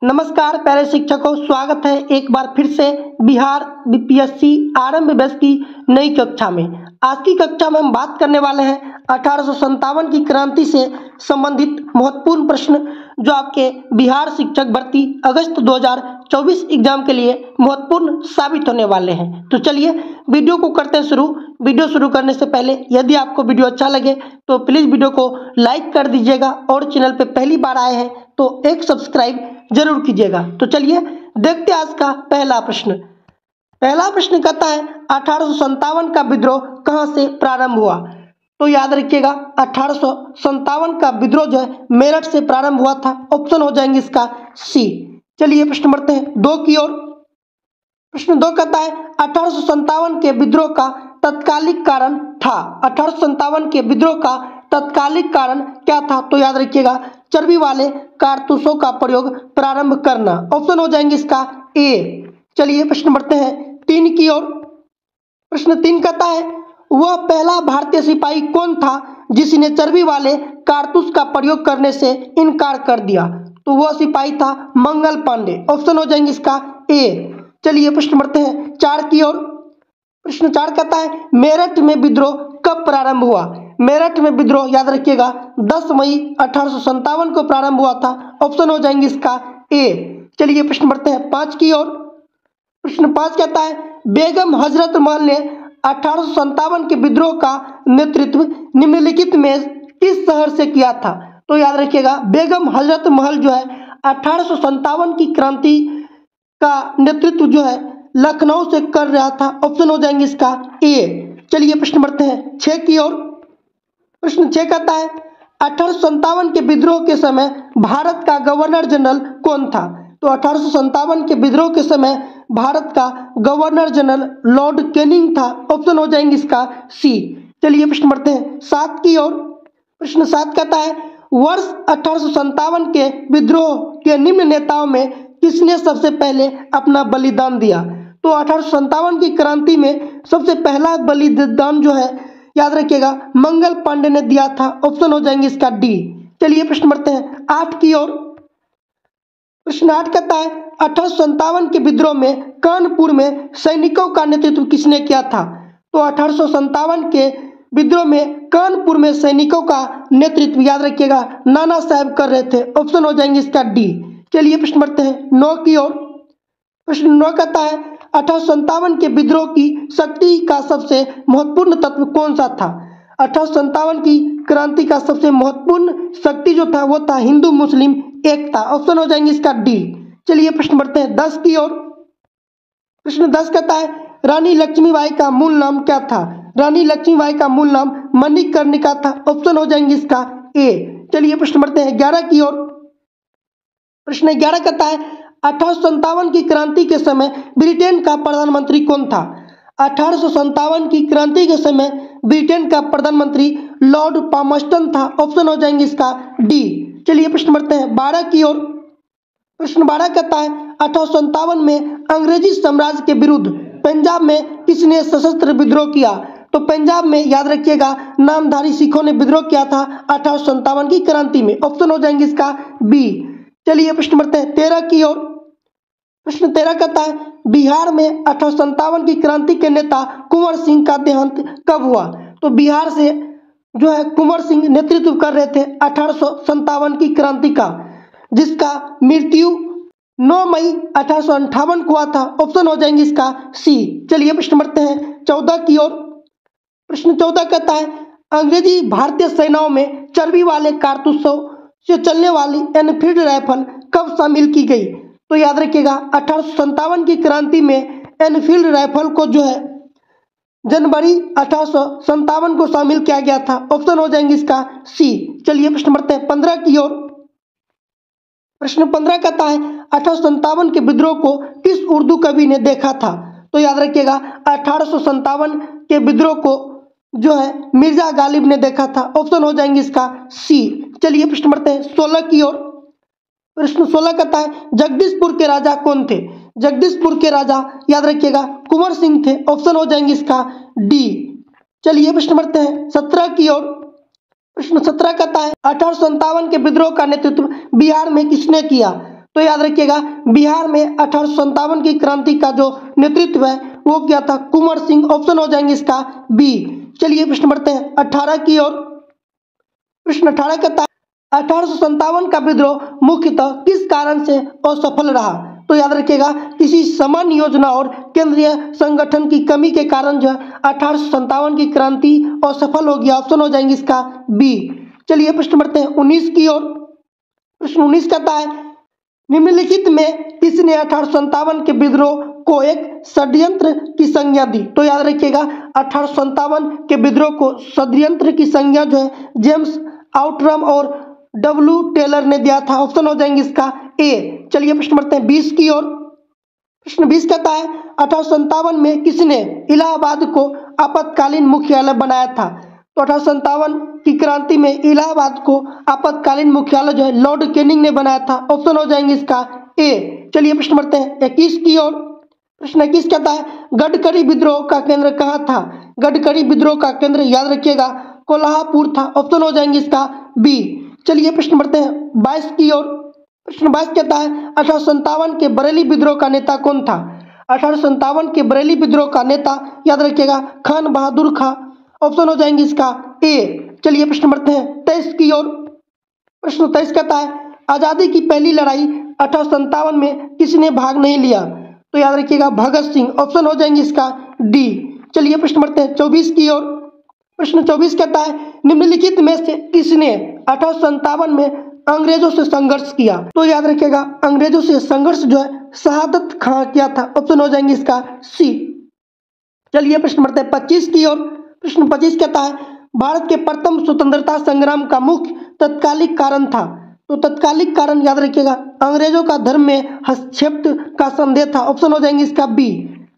नमस्कार प्यारे शिक्षकों, स्वागत है एक बार फिर से बिहार बीपीएससी आरंभ बैच की नई कक्षा में। आज की कक्षा में हम बात करने वाले हैं 1857 की क्रांति से संबंधित महत्वपूर्ण प्रश्न जो आपके बिहार शिक्षक भर्ती अगस्त 2024 एग्जाम के लिए महत्वपूर्ण साबित होने वाले हैं। तो चलिए वीडियो को करते हैं शुरू। वीडियो शुरू करने से पहले यदि आपको वीडियो अच्छा लगे तो प्लीज़ वीडियो को लाइक कर दीजिएगा और चैनल पर पहली बार आए हैं तो एक सब्सक्राइब जरूर कीजिएगा। तो चलिए देखते हैं आज का पहला प्रश्न। पहला प्रश्न कहता है 1857 का विद्रोह कहां से प्रारंभ हुआ। तो याद रखिएगा 1857 का विद्रोह जो है मेरठ से प्रारंभ हुआ था। ऑप्शन हो जाएंगे इसका सी। चलिए प्रश्न बढ़ते हैं दो की ओर। प्रश्न दो कहता है 1857 के विद्रोह का तत्कालिक कारण था। 1857 के विद्रोह का तत्कालिक कारण क्या था। तो याद रखिएगा चर्बी वाले कारतूसों का प्रयोग प्रारंभ करना। ऑप्शन हो जाएंगे इसका ए। चलिए प्रश्न बढ़ते हैं तीन की ओर। प्रश्न तीन कहता है वह पहला भारतीय सिपाही कौन था जिसने चर्बी वाले कारतूस का प्रयोग करने से इनकार कर दिया। तो वह सिपाही था मंगल पांडे। ऑप्शन हो जाएंगे इसका ए। चलिए प्रश्न बढ़ते हैं चार की ओर। प्रश्न चार कहता है मेरठ में विद्रोह कब प्रारंभ हुआ। मेरठ में विद्रोह याद रखिएगा 10 मई 1857 को प्रारंभ हुआ था। ऑप्शन हो जाएंगे इसका ए। चलिए प्रश्न बढ़ते हैं पांच की ओर। प्रश्न पांच कहता है बेगम हजरत महल ने 1857 के विद्रोह का नेतृत्व निम्नलिखित में किस शहर से किया था। तो याद रखिएगा बेगम हजरत महल जो है 1857 की क्रांति का नेतृत्व जो है लखनऊ से कर रहा था। ऑप्शन हो जाएंगे इसका ए। चलिए प्रश्न बढ़ते हैं छह की ओर। प्रश्न छह कहता है 1857 के विद्रोह के समय भारत का गवर्नर जनरल कौन था। तो 1857 के विद्रोह के समय भारत का गवर्नर जनरल लॉर्ड कैनिंग था। ऑप्शन हो जाएंगे इसका सी। चलिए प्रश्न बढ़ते हैं सात की ओर। प्रश्न सात कहता है वर्ष 1857 के विद्रोह के निम्न नेताओं में किसने सबसे पहले अपना बलिदान दिया। तो 1857 की क्रांति में सबसे पहला बलिदान जो है याद रखिएगा मंगल पांडे ने दिया था। ऑप्शन हो जाएंगे इसका डी। चलिए प्रश्न बढ़ते हैं आठ की ओर। प्रश्न आठ कहता है 1857 के विद्रोह में कानपुर में सैनिकों का नेतृत्व किसने किया था। तो 1857 के विद्रोह में कानपुर में सैनिकों का नेतृत्व याद रखिएगा नाना साहब कर रहे थे। ऑप्शन हो जाएंगे इसका डी। चलिए प्रश्न बढ़ते हैं नौ की ओर। प्रश्न नौ कहता है 1857 के विद्रोह की शक्ति का सबसे महत्वपूर्ण तत्व कौन सा था। 1857 की क्रांति का सबसे महत्वपूर्ण शक्ति जो था वो था हिंदू मुस्लिम एकता। ऑप्शन हो जाएंगे इसका डी। चलिए प्रश्न बढ़ते हैं दस की ओर। प्रश्न दस कहता है रानी लक्ष्मीबाई का मूल नाम क्या था। रानी लक्ष्मीबाई का मूल नाम मणिकर्णिका था। ऑप्शन हो जाएंगे इसका ए। चलिए प्रश्न बढ़ते हैं ग्यारह की ओर। प्रश्न 11 कहता है 1857 की क्रांति के समय ब्रिटेन का प्रधानमंत्री कौन था। 1857 की क्रांति के समय ब्रिटेन का प्रधानमंत्री लॉर्ड पामस्टन था। ऑप्शन हो जाएंगे इसका डी। चलिए प्रश्न बढ़ते हैं 12 की ओर। प्रश्न 12 कहता है 1857 में अंग्रेजी साम्राज्य के विरुद्ध पंजाब में किसने सशस्त्र विद्रोह किया। तो पंजाब में याद रखिएगा नामधारी सिखों ने विद्रोह किया था 1857 की क्रांति में। ऑप्शन हो जाएंगे इसका बी। चलिए प्रश्न बढ़ते हैं 13 की ओर। प्रश्न 13 कहता है बिहार में 1857 की क्रांति के नेता कुंवर सिंह का देहांत कब हुआ। तो बिहार से जो है कुंवर सिंह नेतृत्व कर रहे थे 1857 की क्रांति का, जिसका मृत्यु 9 मई 1858 को हुआ था। ऑप्शन हो जाएंगे इसका सी। चलिए प्रश्न बढ़ते हैं 14 की ओर। प्रश्न 14 कहता है अंग्रेजी भारतीय सेनाओं में चर्बी वाले कारतूसों से चलने वाली एनफील्ड राइफल कब शामिल की गई। तो याद रखिएगा 1857 की क्रांति में एनफील्ड राइफल को जो है जनवरी 1857 को शामिल किया गया था। ऑप्शन हो जाएंगे इसका सी। चलिए प्रश्न बढ़ते हैं 15 की ओर। प्रश्न 15 कहता है 1857 के विद्रोह को किस उर्दू कवि ने देखा था। तो याद रखिएगा 1857 के विद्रोह को जो है मिर्जा गालिब ने देखा था। ऑप्शन हो जाएंगे इसका सी। चलिए प्रश्न बढ़ते हैं 16 की ओर। प्रश्न 16 कहता है जगदीशपुर के राजा कौन थे। जगदीशपुर के राजा याद रखिएगा कुंवर सिंह थे। ऑप्शन हो जाएंगे इसका डी। चलिए प्रश्न बढ़ते हैं 17 की ओर। प्रश्न 17 कहता है 1857 के विद्रोह का नेतृत्व बिहार में किसने किया। तो याद रखिएगा बिहार में 1857 की क्रांति का जो नेतृत्व है वो क्या था, कुंवर सिंह। ऑप्शन हो जाएंगे इसका बी। चलिए प्रश्न बढ़ते हैं 18 की ओर। प्रश्न 18 कहता है 1857 का विद्रोह मुख्यतः किस कारण से असफल रहा। तो याद रखिएगा किसी समान योजना और केंद्रीय संगठन की कमी के कारण जो 1857 की क्रांति असफल हो गया। ऑप्शन हो जाएंगे इसका बी। चलिए प्रश्न बढ़ते हैं 19 की ओर। प्रश्न 19 कहता है निम्नलिखित में किसने 1857 के विद्रोह को एक षड्यंत्र की संज्ञा दी। तो याद रखिएगा 1857 के विद्रोह को षड्यंत्र की संज्ञा जो है जेम्स आउटरम और डब्ल्यू टेलर ने दिया था। ऑप्शन हो जाएंगे इसका ए। चलिए प्रश्न बढ़ते हैं 20 की ओर। प्रश्न 20 कहता है 1857 में किसने इलाहाबाद को आपातकालीन मुख्यालय बनाया था। तो 1857 की क्रांति में इलाहाबाद को आपातकालीन मुख्यालय जो है लॉर्ड कैनिंग ने बनाया था। ऑप्शन हो जाएंगे इसका ए। चलिए प्रश्न बढ़ते हैं 21 की ओर। प्रश्न 21 कहता है गडकरी विद्रोह का केंद्र कहाँ था। गडकरी विद्रोह का केंद्र याद रखिएगा कोल्हापुर था। ऑप्शन हो जाएंगे इसका बी। चलिए प्रश्न बढ़ते हैं 22 की ओर। प्रश्न 22 कहता है 1857 के बरेली विद्रोह का नेता कौन था। 1857 के बरेली विद्रोह का नेता याद रखिएगा खान बहादुर खां। ऑप्शन हो जाएंगे इसका ए। चलिए प्रश्न बढ़ते हैं 23 की ओर। प्रश्न 23 कहता है आजादी की पहली लड़ाई 1857 में किसने भाग नहीं लिया। तो याद रखिएगा भगत सिंह। ऑप्शन हो जाएंगे इसका डी। चलिए प्रश्न बढ़ते हैं 24 की ओर। प्रश्न 24 कहता है निम्नलिखित में से किसने 1857 में अंग्रेजों से संघर्ष किया। तो याद रखिएगा अंग्रेजों से संघर्ष जो है शहादत खां किया था। ऑप्शन हो जाएंगे इसका सी। चलिए प्रश्न बढ़ते हैं 25 की ओर। प्रश्न 25 कहता है भारत के प्रथम स्वतंत्रता संग्राम का मुख्य तत्कालिक कारण था। तो तत्कालिक कारण याद रखिएगा अंग्रेजों का धर्म में हस्तक्षेप का संदेह था। ऑप्शन हो जाएंगे इसका बी।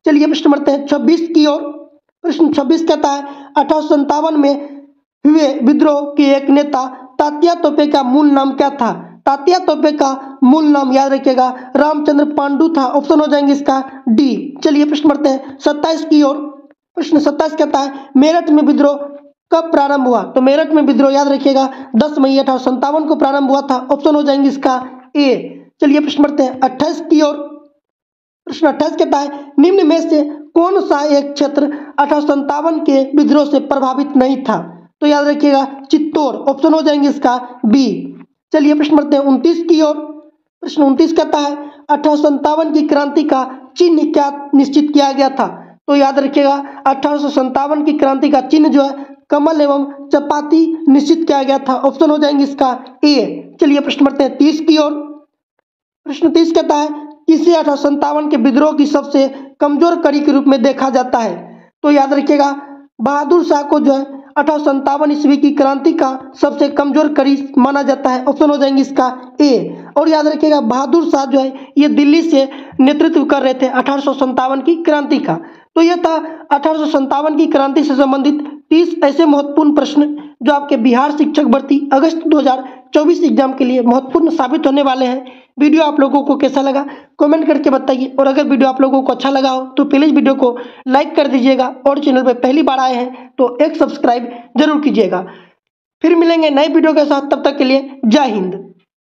चलिए प्रश्न बढ़ते हैं 26 की ओर। प्रश्न 26 कहता है 1857 में हुए विद्रोह के एक नेता तात्या तोपे का मूल नाम क्या था। तात्या तोपे का मूल नाम याद रखिएगा रामचंद्र पांडु था। ऑप्शन हो जाएंगे इसका डी। चलिए प्रश्न बढ़ते हैं 27 की ओर। प्रश्न 27 कहता है मेरठ में विद्रोह कब प्रारंभ हुआ। तो मेरठ में विद्रोह याद रखिएगा 10 मई 1857 को प्रारंभ हुआ था। ऑप्शन हो जाएंगे इसका ए। चलिए प्रश्न बढ़ते हैं 28 की ओर। प्रश्न 28 कहता है निम्न में से कौन सा एक क्षेत्र 1857 के विद्रोह से प्रभावित नहीं था। तो याद रखिएगा चित्तौड़। ऑप्शन हो जाएंगे इसका बी। चलिए प्रश्न बढ़ते हैं 29 की ओर। प्रश्न 29 कहता है 1857 की क्रांति का चिन्ह क्या निश्चित किया गया था। तो याद रखिएगा 1857 की क्रांति का चिन्ह जो है कमल एवं चपाती निश्चित किया गया था। ऑप्शन हो जाएंगे इसका ए। चलिए प्रश्न बढ़ते हैं 30 की ओर। प्रश्न 30 कहता है किसे 1857 के विद्रोह की सबसे कमजोर कड़ी के रूप में देखा जाता है। तो याद रखिएगा बहादुर शाह को जो है 1857 ईस्वी की क्रांति का सबसे कमजोर कड़ी माना जाता है। ऑप्शन हो जाएंगे इसका ए। और याद रखिएगा बहादुर शाह जो है ये दिल्ली से नेतृत्व कर रहे थे 1857 की क्रांति का। तो यह था 1857 की क्रांति से संबंधित 30 ऐसे महत्वपूर्ण प्रश्न जो आपके बिहार शिक्षक भर्ती अगस्त 2024 एग्जाम के लिए महत्वपूर्ण साबित होने वाले हैं। वीडियो आप लोगों को कैसा लगा कमेंट करके बताइए। और अगर वीडियो आप लोगों को अच्छा लगा हो तो प्लीज़ वीडियो को लाइक कर दीजिएगा और चैनल पर पहली बार आए हैं तो एक सब्सक्राइब जरूर कीजिएगा। फिर मिलेंगे नए वीडियो के साथ, तब तक के लिए जय हिंद।